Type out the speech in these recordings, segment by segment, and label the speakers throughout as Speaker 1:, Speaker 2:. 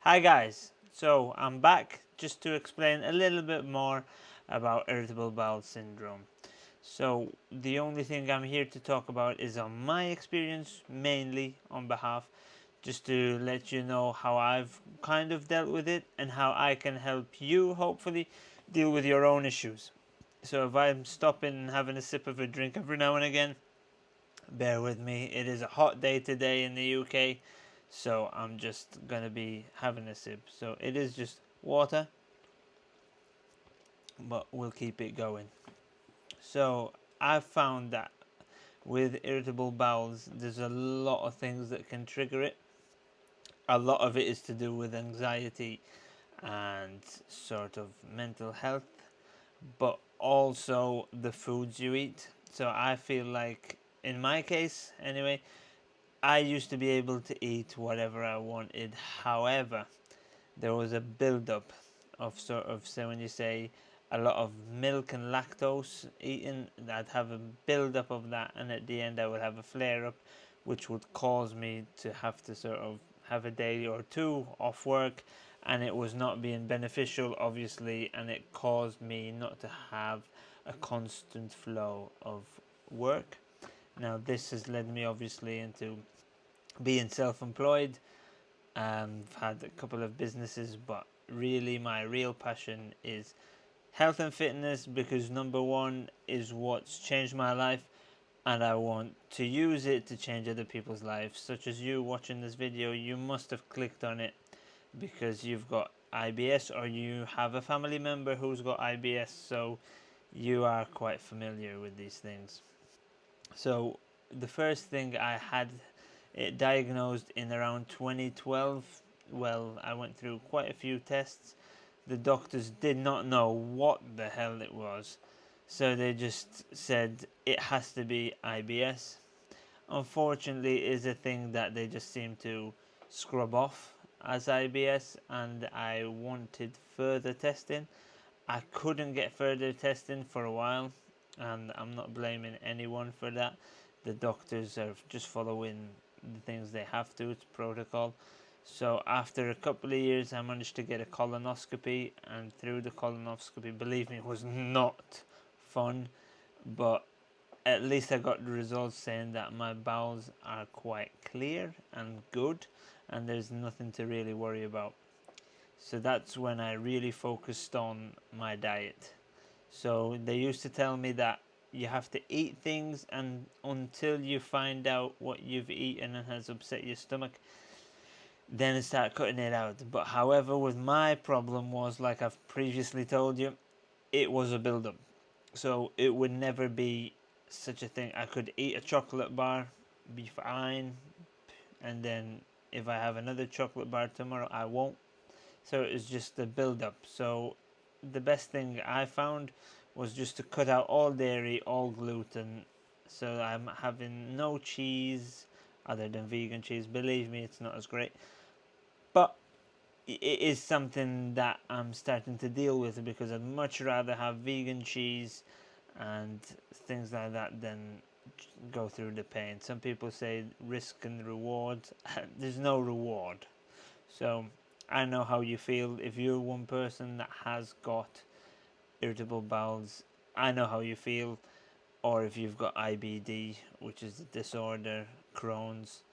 Speaker 1: Hi guys, so I'm back just to explain a little bit more about irritable bowel syndrome. So the only thing I'm here to talk about is on my experience, mainly on behalf, just to let you know how I've kind of dealt with it and how I can help you hopefully deal with your own issues. So if I'm stopping and having a sip of a drink every now and again, bear with me. It is a hot day today in the UK, so I'm just gonna be having a sip. So it is just water, but we'll keep it going. So I've found that with irritable bowels, there's a lot of things that can trigger it. A lot of it is to do with anxiety and sort of mental health, but also the foods you eat. So I feel like, in my case anyway, I used to be able to eat whatever I wanted. However, there was a build-up of sort of, so when you say a lot of milk and lactose eating, I'd have a build-up of that, and at the end I would have a flare-up, which would cause me to have to sort of have a day or two off work, and it was not being beneficial, obviously, and it caused me not to have a constant flow of work. Now, this has led me obviously into being self-employed. I've had a couple of businesses, but really my real passion is health and fitness, because number one is what's changed my life, and I want to use it to change other people's lives. Such as you watching this video, you must have clicked on it because you've got IBS or you have a family member who's got IBS, so you are quite familiar with these things. So the first thing I had it diagnosed in around 2012. Well, I went through quite a few tests. The doctors did not know what the hell it was, so they just said it has to be IBS. Unfortunately, it is a thing that they just seem to scrub off as IBS, and I wanted further testing. I couldn't get further testing for a while, and I'm not blaming anyone for that. The doctors are just following the things they have to, it's protocol. So after a couple of years, I managed to get a colonoscopy, and through the colonoscopy, believe me, it was not fun, but at least I got the results saying that my bowels are quite clear and good, and there's nothing to really worry about. So that's when I really focused on my diet. So they used to tell me that you have to eat things, and until you find out what you've eaten and has upset your stomach, then start cutting it out. But however, with my problem was, like I've previously told you, it was a build-up. So it would never be such a thing. I could eat a chocolate bar, be fine, and then if I have another chocolate bar tomorrow, I won't. So it's just the build-up. So the best thing I found was just to cut out all dairy, all gluten. So I'm having no cheese other than vegan cheese. Believe me, it's not as great, but it is something that I'm starting to deal with, because I'd much rather have vegan cheese and things like that than go through the pain. Some people say risk and reward. There's no reward. So I know how you feel. If you're one person that has got irritable bowels, I know how you feel. Or if you've got IBD, which is the disorder, Crohn's,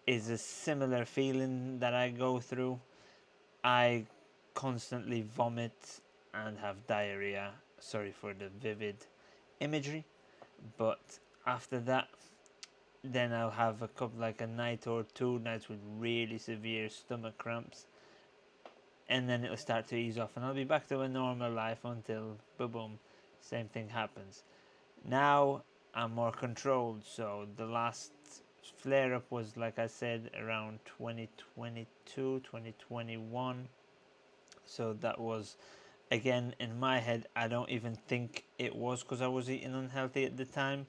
Speaker 1: is a similar feeling that I go through. I constantly vomit and have diarrhea. Sorry for the vivid imagery, but after that, then I'll have a couple, like a night or two nights with really severe stomach cramps, and then it'll start to ease off, and I'll be back to a normal life until boom, boom, same thing happens. Now I'm more controlled. So the last flare up was, like I said, around 2022, 2021. So that was, again, in my head, I don't even think it was because I was eating unhealthy at the time.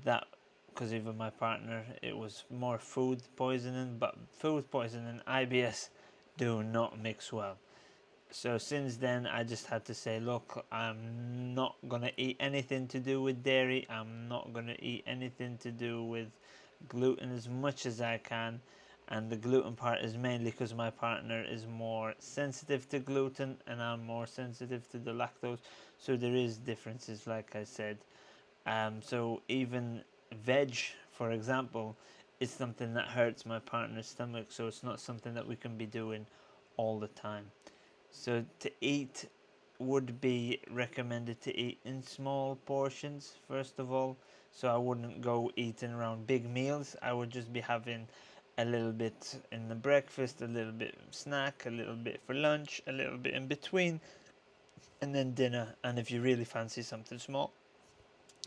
Speaker 1: That, because even my partner, it was more food poisoning, but food poisoning and IBS do not mix well. So since then, I just had to say, look, I'm not gonna eat anything to do with dairy. I'm not gonna eat anything to do with gluten as much as I can. And the gluten part is mainly because my partner is more sensitive to gluten and I'm more sensitive to the lactose, so there is differences, like I said. So even veg, for example, is something that hurts my partner's stomach, so it's not something that we can be doing all the time. So to eat would be recommended to eat in small portions first of all. So I wouldn't go eating around big meals. I would just be having a little bit in the breakfast, a little bit snack, a little bit for lunch, a little bit in between, and then dinner. And if you really fancy something small,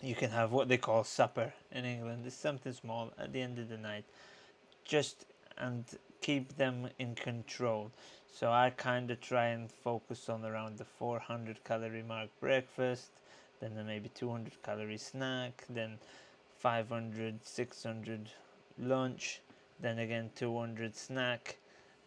Speaker 1: you can have what they call supper in England. It's something small at the end of the night. Just and keep them in control. So I kind of try and focus on around the 400 calorie mark breakfast, then maybe 200 calorie snack, then 500, 600 lunch, then again 200 snack,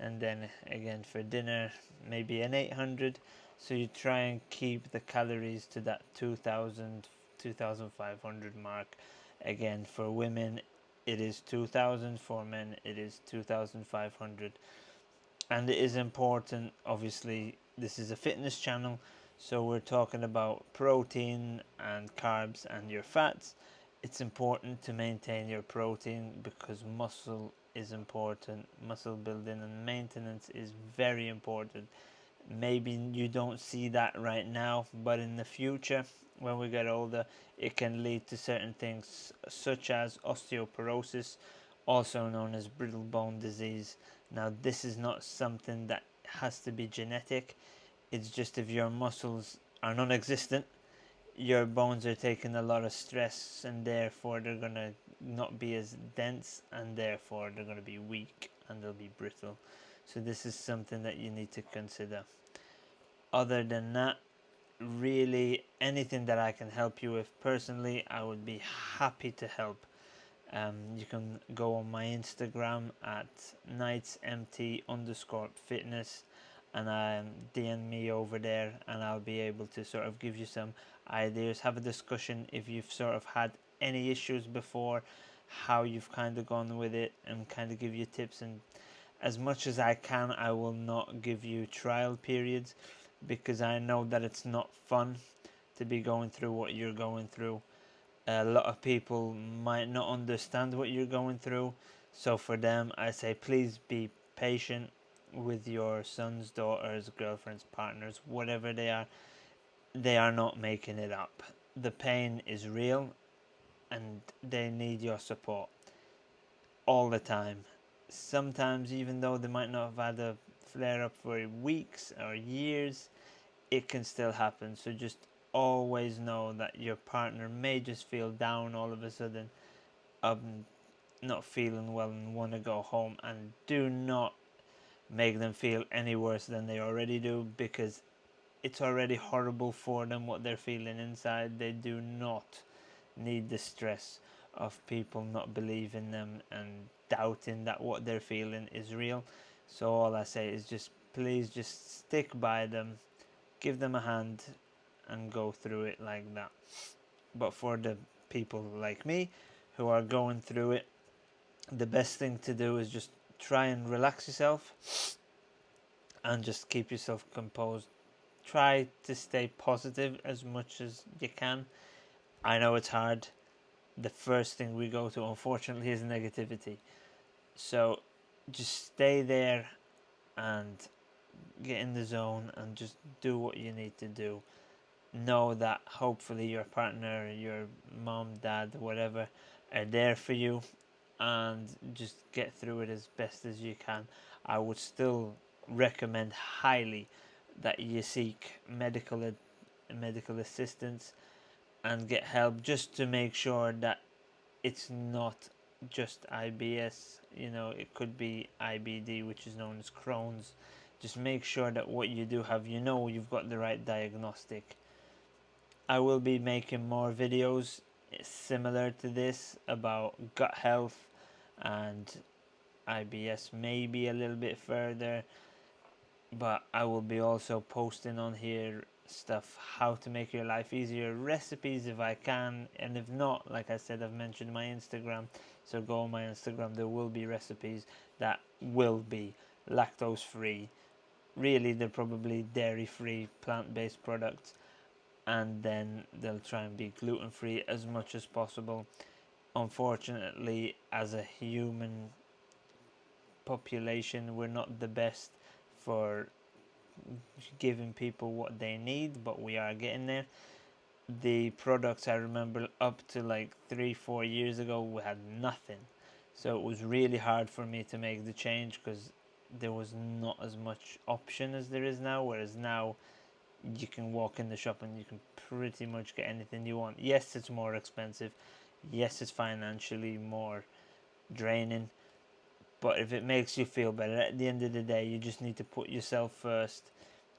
Speaker 1: and then again for dinner maybe an 800. So you try and keep the calories to that 2000, 2500 mark. Again, for women it is 2000, for men it is 2500. And it is important, obviously this is a fitness channel, so we're talking about protein and carbs and your fats. It's important to maintain your protein because muscle is important. Muscle building and maintenance is very important. Maybe you don't see that right now, but in the future when we get older it can lead to certain things such as osteoporosis, also known as brittle bone disease. Now this is not something that has to be genetic, it's just if your muscles are non-existent, your bones are taking a lot of stress and therefore they're going to not be as dense and therefore they're going to be weak and they'll be brittle. So this is something that you need to consider. Other than that, really anything that I can help you with personally, I would be happy to help. You can go on my Instagram at nightsmt_fitness and DM me over there and I'll be able to sort of give you some ideas, have a discussion if you've sort of had any issues before, how you've kind of gone with it, and kind of give you tips. And as much as I can, I will not give you trial periods because I know that it's not fun to be going through what you're going through. A lot of people might not understand what you're going through, so for them I say please be patient with your sons, daughters, girlfriends, partners, whatever they are. They are not making it up. The pain is real and they need your support all the time. Sometimes even though they might not have had a flare up for weeks or years, it can still happen. So just always know that your partner may just feel down all of a sudden, not feeling well and want to go home, and do not make them feel any worse than they already do, because it's already horrible for them what they're feeling inside. They do not need the stress of people not believing them and doubting that what they're feeling is real. So all I say is just please just stick by them, give them a hand and go through it like that. But for the people like me who are going through it, the best thing to do is just try and relax yourself and just keep yourself composed. Try to stay positive as much as you can. I know it's hard. The first thing we go to, unfortunately, is negativity. So just stay there and get in the zone and just do what you need to do. Know that hopefully your partner, your mom, dad, whatever, are there for you, and just get through it as best as you can. I would still recommend highly that you seek medical assistance and get help, just to make sure that it's not just IBS. You know, it could be IBD, which is known as Crohn's. Just make sure that what you do have, you know, you've got the right diagnostic. I will be making more videos similar to this about gut health and IBS, maybe a little bit further, but I will be also posting on here stuff, how to make your life easier, recipes if I can, and if not, like I said, I've mentioned my Instagram, so go on my Instagram, there will be recipes that will be lactose free. Really, they're probably dairy free, plant-based products, and then they'll try and be gluten free as much as possible. Unfortunately, as a human population, we're not the best for giving people what they need, but we are getting there. The products, I remember up to like 3-4 years ago, we had nothing, so it was really hard for me to make the change because there was not as much option as there is now, whereas now you can walk in the shop and you can pretty much get anything you want. Yes, it's more expensive, yes, it's financially more draining, but if it makes you feel better, at the end of the day, you just need to put yourself first,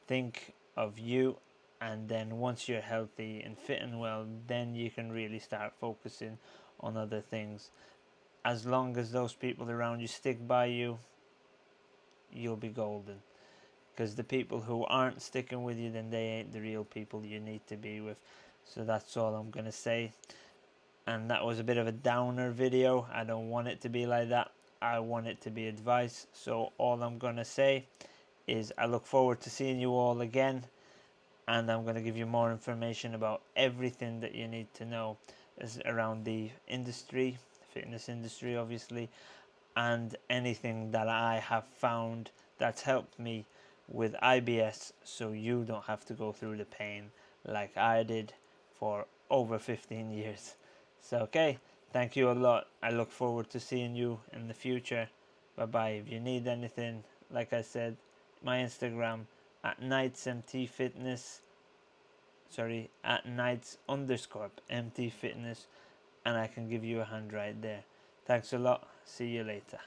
Speaker 1: think of you, and then once you're healthy and fit and well, then you can really start focusing on other things. As long as those people around you stick by you, you'll be golden. Because the people who aren't sticking with you, then they ain't the real people you need to be with. So that's all I'm going to say. And that was a bit of a downer video. I don't want it to be like that. I want it to be advice. So all I'm going to say is I look forward to seeing you all again, and I'm going to give you more information about everything that you need to know around the industry, fitness industry obviously, and anything that I have found that's helped me with IBS, so you don't have to go through the pain like I did for over 15 years. So okay, thank you a lot. I look forward to seeing you in the future. Bye bye. If you need anything, like I said, my Instagram at nightsmtfitness, at nights_mt fitness, and I can give you a hand right there. Thanks a lot. See you later.